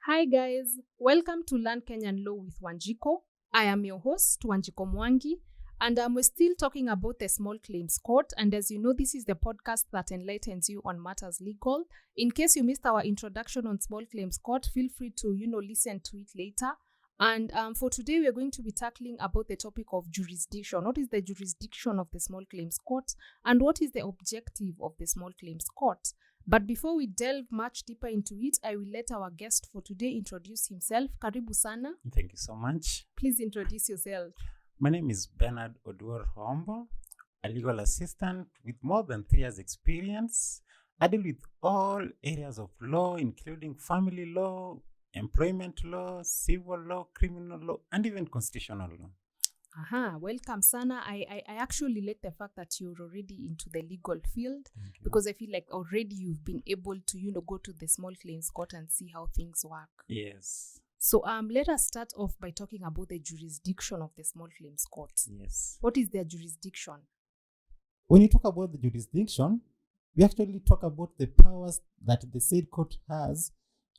Hi guys, welcome to Learn Kenyan Law with Wanjiku. I am your host, Wanjiku Mwangi, and we're still talking about the Small Claims Court. And as you know, this is the podcast that enlightens you on matters legal. In case you missed our introduction on Small Claims Court, feel free to, listen to it later. And for today, we're going to be tackling about the topic of jurisdiction. What is the jurisdiction of the Small Claims Court? And what is the objective of the Small Claims Court? But before we delve much deeper into it, I will let our guest for today introduce himself. Karibu sana. Thank you so much. Please introduce yourself. My name is Bernard Oombo, a legal assistant with more than 3 years experience. I deal with all areas of law, including family law, employment law, civil law, criminal law, and even constitutional law. Welcome, Sana. I actually like the fact that you're already into the legal field because I feel like already you've been able to, go to the Small Claims Court and see how things work. Yes. So let us start off by talking about the jurisdiction of the Small Claims Court. Yes. What is their jurisdiction? When you talk about the jurisdiction, we actually talk about the powers that the said court has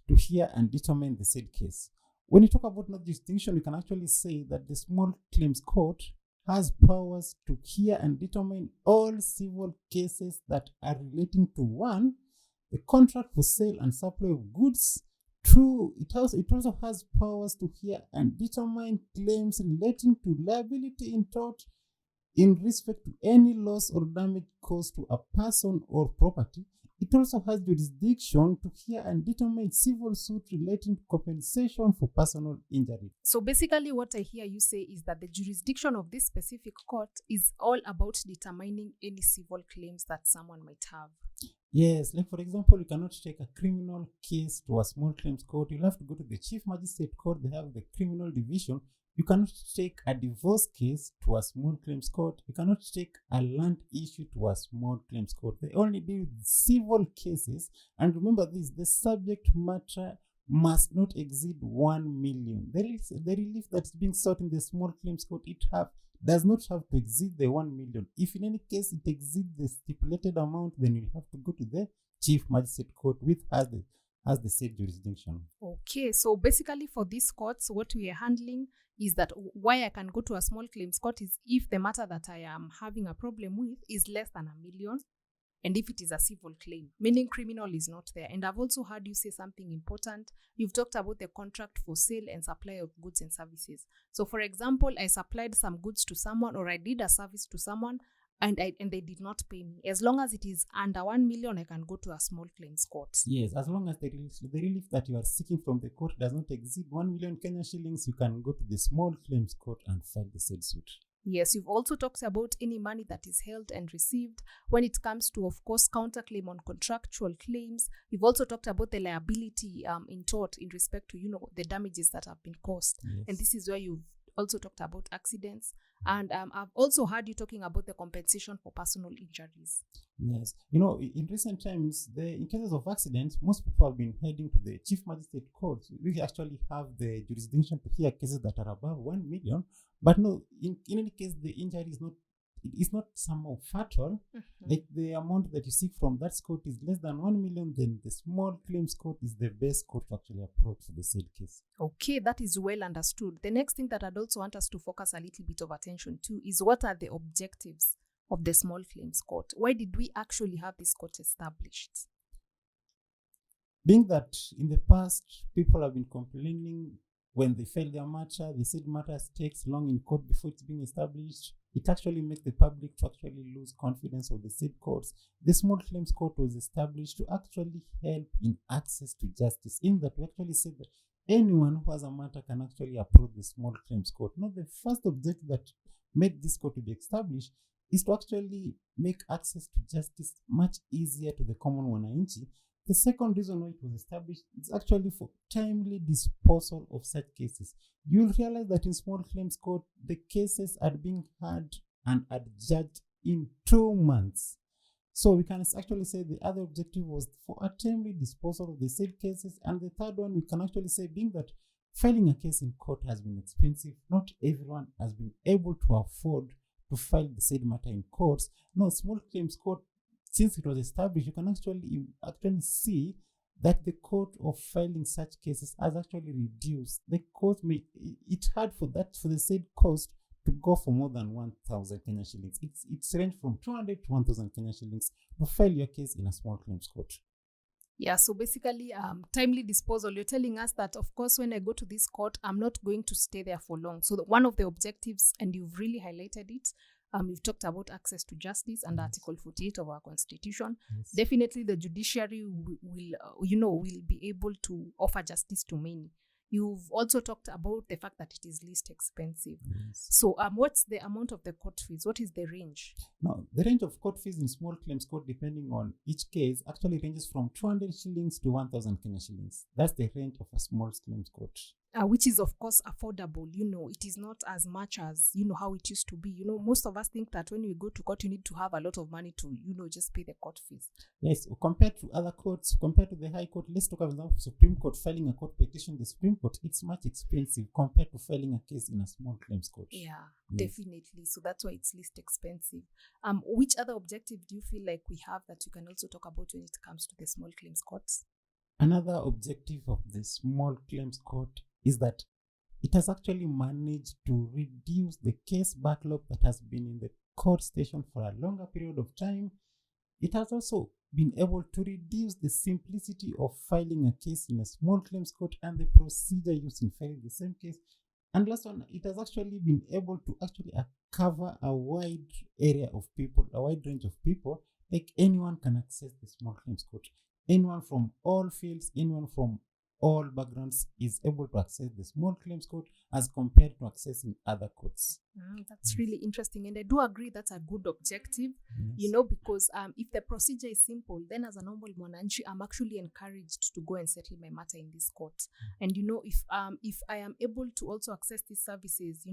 to hear and determine the said case. When you talk about not jurisdiction, you can actually say that the Small Claims Court has powers to hear and determine all civil cases that are relating to 1, the contract for sale and supply of goods. 2, it also has powers to hear and determine claims relating to liability in tort in respect to any loss or damage caused to a person or property. It also has jurisdiction to hear and determine civil suit relating to compensation for personal injury. So basically what I hear you say is that the jurisdiction of this specific court is all about determining any civil claims that someone might have. Yes, like for example, you cannot take a criminal case to a Small Claims Court. You'll have to go to the Chief Magistrate Court. They have the criminal division. You cannot take a divorce case to a Small Claims Court. You cannot take a land issue to a Small Claims Court. They only deal with civil cases. And remember this, the subject matter must not exceed 1 million. The relief that's being sought in the Small Claims Court, does not have to exceed the 1 million. If in any case it exceeds the stipulated amount, then you have to go to the Chief Magistrate Court, which has the said jurisdiction. Okay, so basically for these courts, what we are handling is that why I can go to a Small Claims Court is if the matter that I am having a problem with is less than 1 million, and if it is a civil claim, meaning criminal is not there. And I've also heard you say something important. You've talked about the contract for sale and supply of goods and services. So for example, I supplied some goods to someone, or I did a service to someone, and they did not pay me. As long as it is under 1 million, I can go to a Small Claims Court. Yes, as long as the relief that you are seeking from the court does not exceed 1 million Kenya shillings, you can go to the Small Claims Court and file the said suit. Yes, you've also talked about any money that is held and received when it comes to, of course, counterclaim on contractual claims. You've also talked about the liability in tort in respect to, the damages that have been caused. Yes. And this is where you've also talked about accidents. And I've also heard you talking about the compensation for personal injuries. Yes. In recent times, in cases of accidents, most people have been heading to the Chief Magistrate Court. We actually have the jurisdiction to hear cases that are above 1 million. But no, in any case, the injury is not somehow fatal. Like the amount that you seek from that court is less than 1 million, then the Small Claims Court is the best court to actually approach for the said case. Okay, that is well understood. The next thing that I'd also want us to focus a little bit of attention to is what are the objectives of the Small Claims Court? Why did we actually have this court established? Being that in the past, people have been complaining when they file their matter, the said matter takes long in court before it's being established. It actually makes the public to actually lose confidence of the said courts. The Small Claims Court was established to actually help in access to justice, in that we actually said that anyone who has a matter can actually approach the Small Claims Court. Now, the first objective that made this court to be established is to actually make access to justice much easier to the common wananchi. The second reason why it was established is actually for timely disposal of such cases. You'll realize that in Small Claims Court, the cases are being heard and adjudged in 2 months. So we can actually say the other objective was for a timely disposal of the said cases. And the third one, we can actually say, being that filing a case in court has been expensive, not everyone has been able to afford to file the said matter in courts. No, Small Claims Court, since it was established, you can actually see that the cost of filing such cases has actually reduced. The cost it's hard for the said cost to go for more than 1,000 Kenya shillings. It's ranged from 200 to 1,000 Kenya shillings to file your case in a small claims court. Yeah, so basically, timely disposal, you're telling us that, of course, when I go to this court, I'm not going to stay there for long. So one of the objectives, and you've really highlighted it, you've talked about access to justice and Article 48 of our Constitution. Yes. Definitely the judiciary will be able to offer justice to many. You've also talked about the fact that it is least expensive. Yes. So what's the amount of the court fees? What is the range? Now, the range of court fees in small claims court, depending on each case, actually ranges from 200 shillings to 1,000 Kenya shillings. That's the range of a small claims court. Which is, of course, affordable. It is not as much as, how it used to be. Most of us think that when we go to court, you need to have a lot of money to, just pay the court fees. Yes, compared to other courts, compared to the High Court, let's talk about the Supreme Court filing a court petition. The Supreme Court, it's much expensive compared to filing a case in a small claims court. Yeah, Yes. definitely. So that's why it's least expensive. Which other objective do you feel like we have that you can also talk about when it comes to the small claims courts? Another objective of the small claims court is that it has actually managed to reduce the case backlog that has been in the court station for a longer period of time. It has also been able to reduce the simplicity of filing a case in a small claims court and the procedure used in filing the same case. And last one, it has actually been able to cover a wide area of people, a wide range of people. Like anyone can access the small claims court. Anyone from all fields, anyone from all backgrounds is able to access the small claims court as compared to accessing other courts. That's really interesting. And I do agree that's a good objective, Yes. because if the procedure is simple, then as a normal Mwananchi, I'm actually encouraged to go and settle my matter in this court. And, if I am able to also access these services,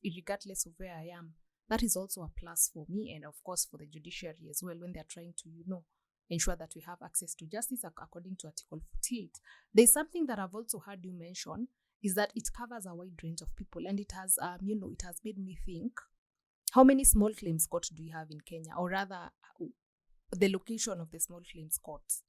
regardless of where I am, that is also a plus for me and, of course, for the judiciary as well when they're trying to, ensure that we have access to justice according to Article 48. There's something that I've also heard you mention is that it covers a wide range of people, and it has, it has made me think, how many small claims courts do we have in Kenya, or rather, the location of the small claims courts?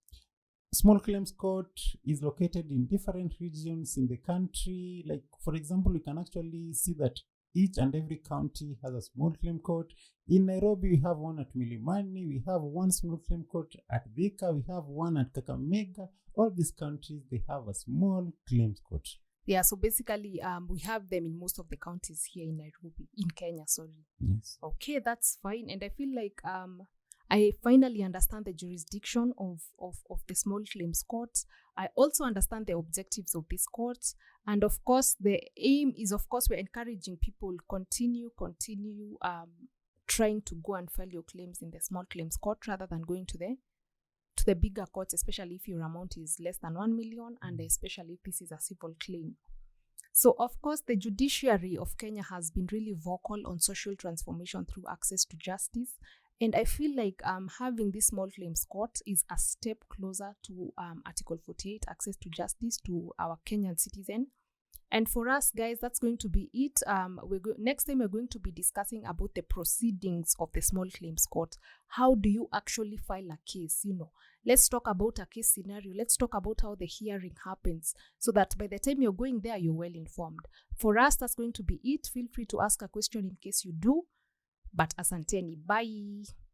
Small claims court is located in different regions in the country. Like, for example, you can actually see that each and every county has a small claim court. In Nairobi, we have one at Milimani. We have one small claim court at Thika. We have one at Kakamega. All these countries, they have a small claims court. Yeah, so basically, we have them in most of the counties here in Nairobi, in Kenya, sorry. Yes. Okay, that's fine. And I feel like I finally understand the jurisdiction of the small claims courts. I also understand the objectives of these courts. And of course, the aim is, of course, we're encouraging people continue trying to go and file your claims in the small claims court rather than going to the bigger courts, especially if your amount is less than 1 million and especially if this is a civil claim. So, of course, the judiciary of Kenya has been really vocal on social transformation through access to justice. And I feel like having this small claims court is a step closer to Article 48, access to justice to our Kenyan citizen. And for us, guys, that's going to be it. Next time, we're going to be discussing about the proceedings of the small claims court. How do you actually file a case? Let's talk about a case scenario. Let's talk about how the hearing happens so that by the time you're going there, you're well informed. For us, that's going to be it. Feel free to ask a question in case you do. But asanteni. Bye.